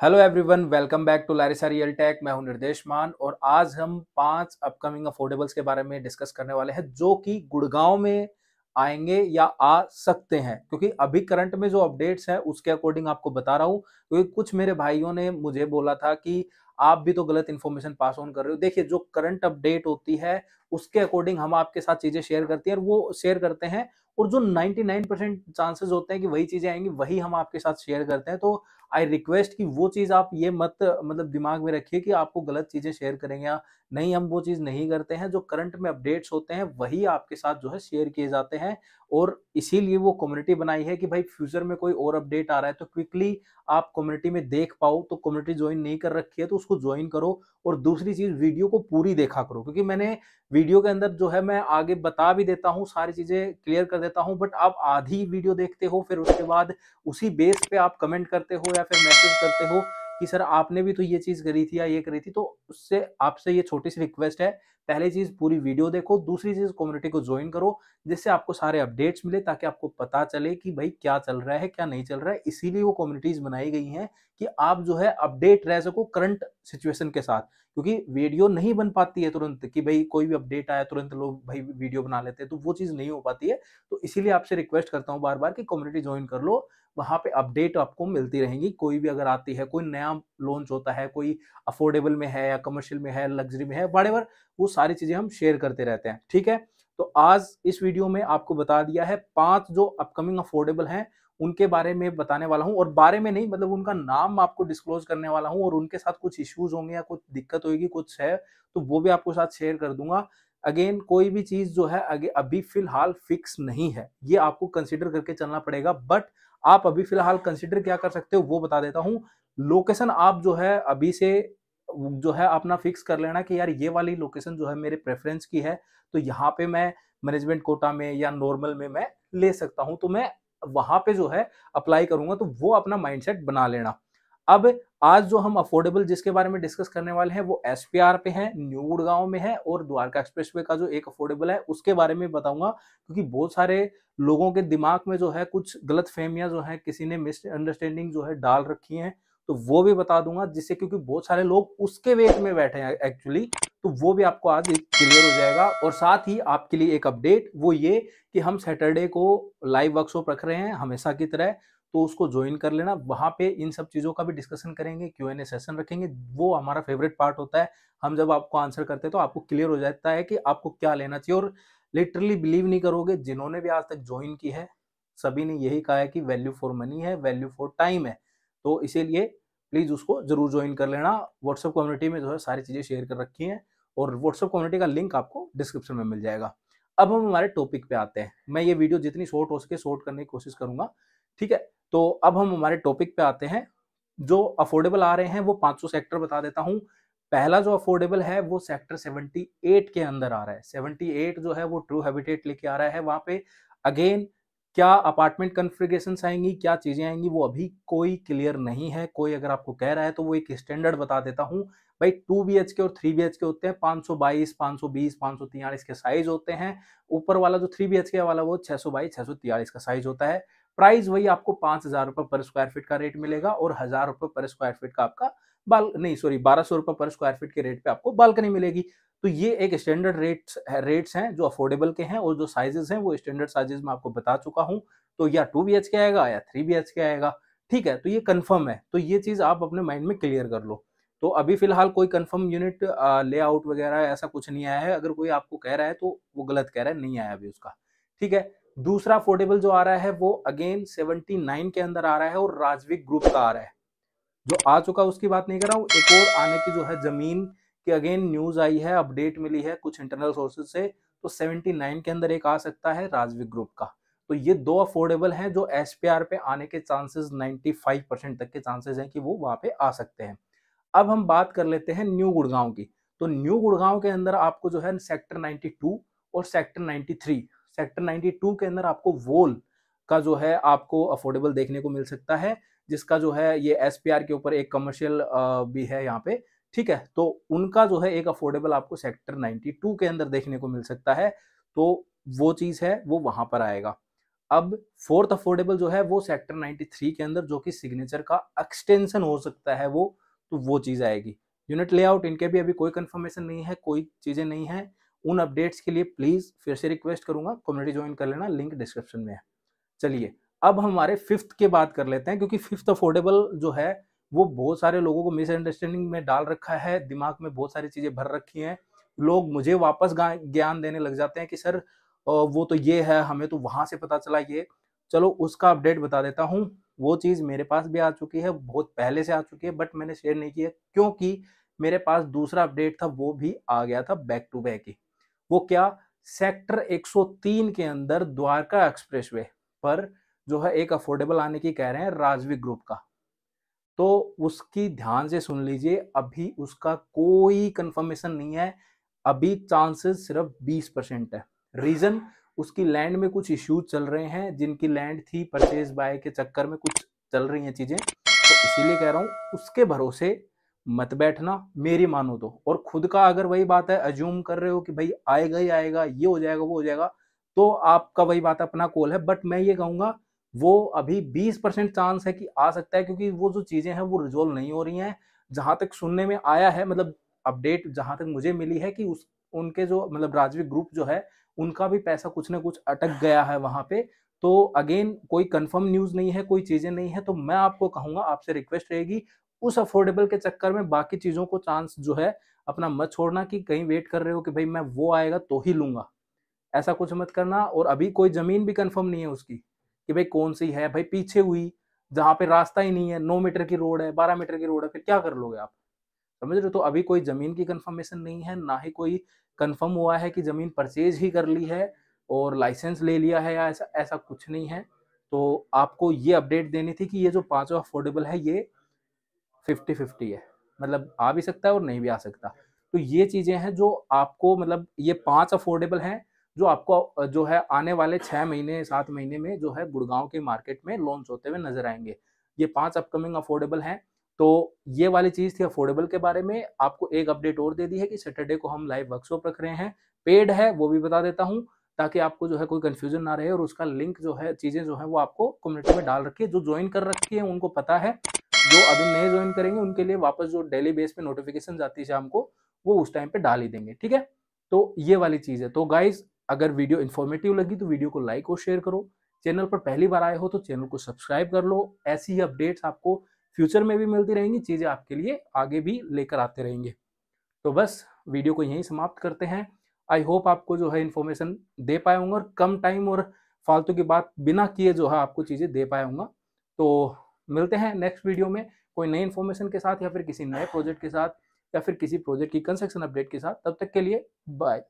Hello everyone, welcome back to Larissa real tech. मैं हूं निर्देश मान और आज हम 5 अपकमिंग अफोर्डेबल्स के बारे में डिस्कस करने वाले हैं जो कि गुड़गांव में आएंगे या आ सकते हैं। क्योंकि अभी करंट में जो अपडेट्स है उसके अकॉर्डिंग आपको बता रहा हूं, क्योंकि कुछ मेरे भाइयों ने मुझे बोला था कि आप भी तो गलत इन्फॉर्मेशन पास ऑन कर रहे हो। देखिए, जो करंट अपडेट होती है उसके अकॉर्डिंग हम आपके साथ चीजें शेयर करते हैं और वो शेयर करते हैं, और जो 99% चांसेस होते हैं कि वही चीजें आएंगी वही हम आपके साथ शेयर करते हैं। तो आई रिक्वेस्ट कि वो चीज आप ये मत मतलब दिमाग में रखिए कि आपको गलत चीजें शेयर करेंगे या नहीं। हम वो चीज नहीं करते हैं। जो करंट में अपडेट्स होते हैं वही आपके साथ जो है शेयर किए जाते हैं, और इसीलिए वो कम्युनिटी बनाई है कि भाई फ्यूचर में कोई और अपडेट आ रहा है तो क्विकली आप कम्युनिटी में देख पाओ। तो कम्युनिटी ज्वाइन नहीं कर रखी है तो उसको ज्वाइन करो। और दूसरी चीज, वीडियो को पूरी देखा करो, क्योंकि मैंने वीडियो के अंदर जो है मैं आगे बता भी देता हूँ, सारी चीजें क्लियर कर देता हूँ, बट आप आधी वीडियो देखते हो, फिर उसके बाद उसी बेस पे आप कमेंट करते हो या फिर मैसेज करते हो कि सर आपने भी तो ये चीज करी थी या ये करी थी। तो उससे आपसे ये छोटी सी रिक्वेस्ट है, पहली चीज पूरी वीडियो देखो, दूसरी चीज कम्युनिटी को ज्वाइन करो, जिससे आपको सारे अपडेट्स मिले, ताकि आपको पता चले कि भाई क्या चल रहा है क्या नहीं चल रहा है। इसीलिए वो कम्युनिटीज बनाई गई हैं कि आप जो है अपडेट रह सको करंट सिचुएशन के साथ। क्योंकि वीडियो नहीं बन पाती है तुरंत कि भाई कोई भी अपडेट आया तुरंत लोग भाई वीडियो बना लेते हैं, तो वो चीज नहीं हो पाती है। तो इसीलिए आपसे रिक्वेस्ट करता हूँ बार बार कि कम्युनिटी ज्वाइन कर लो, वहां पे अपडेट आपको मिलती रहेंगी। कोई भी अगर आती है, कोई नया लॉन्च होता है, कोई अफोर्डेबल में है या कमर्शियल में है, लग्जरी में है, वॉटेवर, वो सारी चीजें हम शेयर करते रहते हैं। ठीक है, तो आज इस वीडियो में आपको बता दिया है 5 जो अपकमिंग अफोर्डेबल हैं उनके बारे में बताने वाला हूं, और बारे में नहीं मतलब उनका नाम आपको डिस्क्लोज करने वाला हूं, और उनके साथ कुछ इश्यूज होंगे या कुछ दिक्कत होगी कुछ है तो वो भी आपको साथ शेयर कर दूंगा। अगेन, कोई भी चीज जो है अभी फिलहाल फिक्स नहीं है, ये आपको कंसिडर करके चलना पड़ेगा। बट आप अभी फिलहाल कंसिडर क्या कर सकते हो वो बता देता हूं। लोकेशन आप जो है अभी से जो है अपना फिक्स कर लेना कि यार ये वाली लोकेशन जो है मेरे प्रेफरेंस की है, तो यहाँ पे मैं मैनेजमेंट कोटा में या नॉर्मल में मैं ले सकता हूं, तो मैं वहां पे जो है अप्लाई करूंगा। तो वो अपना माइंडसेट बना लेना। अब आज जो हम अफोर्डेबल जिसके बारे में डिस्कस करने वाले हैं वो एसपीआर पे है, न्यू गुड़गांव में है, और द्वारका एक्सप्रेसवे का जो एक अफोर्डेबल है उसके बारे में बताऊंगा। क्योंकि बहुत सारे लोगों के दिमाग में जो है कुछ गलत फहमियां जो है, किसी ने मिसअंडरस्टैंडिंग जो है डाल रखी है, तो वो भी बता दूंगा, जिससे क्योंकि बहुत सारे लोग उसके वेट में बैठे हैं एक्चुअली। तो वो भी आपको आज क्लियर हो जाएगा। और साथ ही आपके लिए एक अपडेट वो ये कि हम सैटरडे को लाइव वर्कशॉप रख रहे हैं हमेशा की तरह, तो उसको ज्वाइन कर लेना। वहां पे इन सब चीजों का भी डिस्कशन करेंगे, क्यूएनए सेशन रखेंगे। वो हमारा फेवरेट पार्ट होता है। हम जब आपको आंसर करते हैं तो आपको क्लियर हो जाता है कि आपको क्या लेना चाहिए। और लिटरली बिलीव नहीं करोगे, जिन्होंने भी आज तक ज्वाइन की है सभी ने यही कहा है कि वैल्यू फॉर मनी है, वैल्यू फॉर टाइम है। तो इसीलिए प्लीज उसको जरूर ज्वाइन कर लेना। व्हाट्सएप कम्युनिटी में जो है सारी चीजें शेयर कर रखी हैं, और व्हाट्सएप कम्युनिटी का लिंक आपको डिस्क्रिप्शन में मिल जाएगा। अब हम हमारे टॉपिक पे आते हैं। मैं ये वीडियो जितनी शॉर्ट हो सके शॉर्ट करने की कोशिश करूंगा। ठीक है, तो अब हम हमारे टॉपिक पे आते हैं। जो अफोर्डेबल आ रहे हैं वो 500 सेक्टर बता देता हूं। पहला जो अफोर्डेबल है वो सेक्टर 78 के अंदर आ रहा है। 78 जो है वो ट्रू हैबिटेट लेके आ रहा है। वहां पे अगेन क्या अपार्टमेंट कॉन्फ़िगरेशन आएंगी, क्या चीजें आएंगी, वो अभी कोई क्लियर नहीं है। कोई अगर आपको कह रहा है तो वो एक स्टैंडर्ड बता देता हूं। भाई 2 BHK और 3 BHK होते हैं 522, 520, 543 के साइज होते हैं। ऊपर वाला जो 3 BHK वाला वो 622, 643 का साइज होता है। प्राइस वही आपको 5,000 रुपए पर स्क्वायर फीट का रेट मिलेगा, और 1,000 रुपए पर स्क्वायर फीट का आपका बाल नहीं सॉरी 1,200 रुपए पर स्क्वायर फीट के रेट पे आपको बालकनी मिलेगी। तो ये एक स्टैंडर्ड रेट्स हैं जो अफोर्डेबल के हैं, और जो साइजेस हैं वो स्टैंडर्ड साइजेस में आपको बता चुका हूं। तो या 2 BHK आएगा या 3 BHK आएगा। ठीक है, तो ये कंफर्म है, तो ये चीज आप अपने माइंड में क्लियर कर लो। तो अभी फिलहाल कोई कंफर्म यूनिट लेआउट वगैरह ऐसा कुछ नहीं आया है। अगर कोई आपको कह रहा है तो वो गलत कह रहा है, नहीं आया अभी उसका। ठीक है, दूसरा अफोर्डेबल जो आ रहा है वो अगेन 79 के अंदर आ रहा है, और राजविक ग्रुप का आ रहा है। जो आ चुका है उसकी बात नहीं कर रहा हूँ, एक और आने की जो है जमीन की अगेन न्यूज आई है, अपडेट मिली है कुछ इंटरनल सोर्सेज से। तो 79 के अंदर एक आ सकता है राजविक ग्रुप का। तो ये दो अफोर्डेबल हैं जो एसपीआर पे आने के चांसेस 95% तक के चांसेस हैं कि वो वहां पे आ सकते हैं। अब हम बात कर लेते हैं न्यू गुड़गांव की। तो न्यू गुड़गांव के अंदर आपको जो है सेक्टर 92 और सेक्टर 93, सेक्टर 92 के अंदर आपको वोल का जो है आपको अफोर्डेबल देखने को मिल सकता है, जिसका जो है ये एसपीआर के ऊपर एक कमर्शियल भी है यहाँ पे। ठीक है, तो उनका जो है एक अफोर्डेबल आपको सेक्टर 92 के अंदर देखने को मिल सकता है। तो वो चीज है वो वहां पर आएगा। अब फोर्थ अफोर्डेबल जो है वो सेक्टर 93 के अंदर, जो कि सिग्नेचर का एक्सटेंशन हो सकता है वो, तो वो चीज आएगी। यूनिट लेआउट इनके भी अभी कोई कंफर्मेशन नहीं है, कोई चीजें नहीं है। उन अपडेट्स के लिए प्लीज फिर से रिक्वेस्ट करूंगा, कम्युनिटी ज्वाइन कर लेना, लिंक डिस्क्रिप्शन में है। चलिए अब हमारे फिफ्थ के बात कर लेते हैं, क्योंकि फिफ्थ अफोर्डेबल जो है वो बहुत सारे लोगों को मिसअंडरस्टैंडिंग में डाल रखा है, दिमाग में बहुत सारी चीजें भर रखी हैं। लोग मुझे वापस ज्ञान देने लग जाते हैं कि सर वो तो ये है, हमें तो वहां से पता चला ये। चलो उसका अपडेट बता देता हूँ। वो चीज मेरे पास भी आ चुकी है, बहुत पहले से आ चुकी है, बट मैंने शेयर नहीं किया क्योंकि मेरे पास दूसरा अपडेट था, वो भी आ गया था बैक टू बैक ही। वो क्या, सेक्टर 103 के अंदर द्वारका एक्सप्रेसवे पर जो है एक अफोर्डेबल आने की कह रहे हैं राजविक ग्रुप का। तो उसकी ध्यान से सुन लीजिए, अभी उसका कोई कंफर्मेशन नहीं है, अभी चांसेस सिर्फ 20% है। रीजन, उसकी लैंड में कुछ इश्यूज चल रहे हैं, जिनकी लैंड थी परचेज बाय के चक्कर में कुछ चल रही हैं चीजें, तो इसीलिए कह रहा हूं उसके भरोसे मत बैठना, मेरी मानो तो। और खुद का अगर वही बात है, अज्यूम कर रहे हो कि भाई आएगा ही आएगा, ये हो जाएगा वो हो जाएगा, तो आपका वही बात अपना कॉल है। बट मैं ये कहूंगा वो अभी 20% चांस है कि आ सकता है, क्योंकि वो जो चीजें हैं वो रिजोल्व नहीं हो रही हैं। जहां तक सुनने में आया है, मतलब अपडेट जहां तक मुझे मिली है कि उस उनके जो मतलब राजविक ग्रुप जो है उनका भी पैसा कुछ ना कुछ अटक गया है वहां पे। तो अगेन कोई कंफर्म न्यूज नहीं है, कोई चीजें नहीं है, तो मैं आपको कहूंगा, आपसे रिक्वेस्ट रहेगी उस अफोर्डेबल के चक्कर में बाकी चीजों को चांस जो है अपना मत छोड़ना, कि कहीं वेट कर रहे हो कि भाई मैं वो आएगा तो ही लूंगा, ऐसा कुछ मत करना। और अभी कोई जमीन भी कंफर्म नहीं है उसकी कि भाई कौन सी है, भाई पीछे हुई जहां पे रास्ता ही नहीं है, 9 मीटर की रोड है, 12 मीटर की रोड है, फिर क्या कर लोगे आप, समझ रहे हो। तो अभी कोई जमीन की कंफर्मेशन नहीं है, ना ही कोई कंफर्म हुआ है कि जमीन परचेज ही कर ली है और लाइसेंस ले लिया है, या ऐसा ऐसा कुछ नहीं है। तो आपको ये अपडेट देनी थी कि ये जो पांचवा अफोर्डेबल है ये 50-50 है, मतलब आ भी सकता है और नहीं भी आ सकता। तो ये चीजें हैं जो आपको, मतलब ये 5 अफोर्डेबल हैं जो आपको जो है आने वाले 6 महीने 7 महीने में जो है गुड़गांव के मार्केट में लॉन्च होते हुए नजर आएंगे। ये 5 अपकमिंग अफोर्डेबल हैं। तो ये वाली चीज थी अफोर्डेबल के बारे में। आपको एक अपडेट और दे दी है कि सैटरडे को हम लाइव वर्कशॉप रख रहे हैं, पेड है, वो भी बता देता हूँ, ताकि आपको जो है कोई कंफ्यूजन ना रहे। और उसका लिंक जो है, चीजें जो है वो आपको कम्युनिटी में डाल रखी है, जो ज्वाइन कर रखी है उनको पता है, जो अभी नए ज्वाइन करेंगे उनके लिए वापस जो डेली बेस पे नोटिफिकेशन आती है शाम को, वो उस टाइम पे डाल ही देंगे, ठीक है। तो ये वाली चीज है। तो गाइज अगर वीडियो इन्फॉर्मेटिव लगी तो वीडियो को लाइक और शेयर करो, चैनल पर पहली बार आए हो तो चैनल को सब्सक्राइब कर लो। ऐसी ही अपडेट्स आपको फ्यूचर में भी मिलती रहेंगी, चीजें आपके लिए आगे भी लेकर आते रहेंगे। तो बस वीडियो को यहीं समाप्त करते हैं। आई होप आपको जो है इन्फॉर्मेशन दे पाया हूँ, और कम टाइम और फालतू की बात बिना किए जो है आपको चीजें दे पाया हूँ। तो मिलते हैं नेक्स्ट वीडियो में कोई नई इन्फॉर्मेशन के साथ, या फिर किसी नए प्रोजेक्ट के साथ, या फिर किसी प्रोजेक्ट की कंस्ट्रक्शन अपडेट के साथ। तब तक के लिए बाय।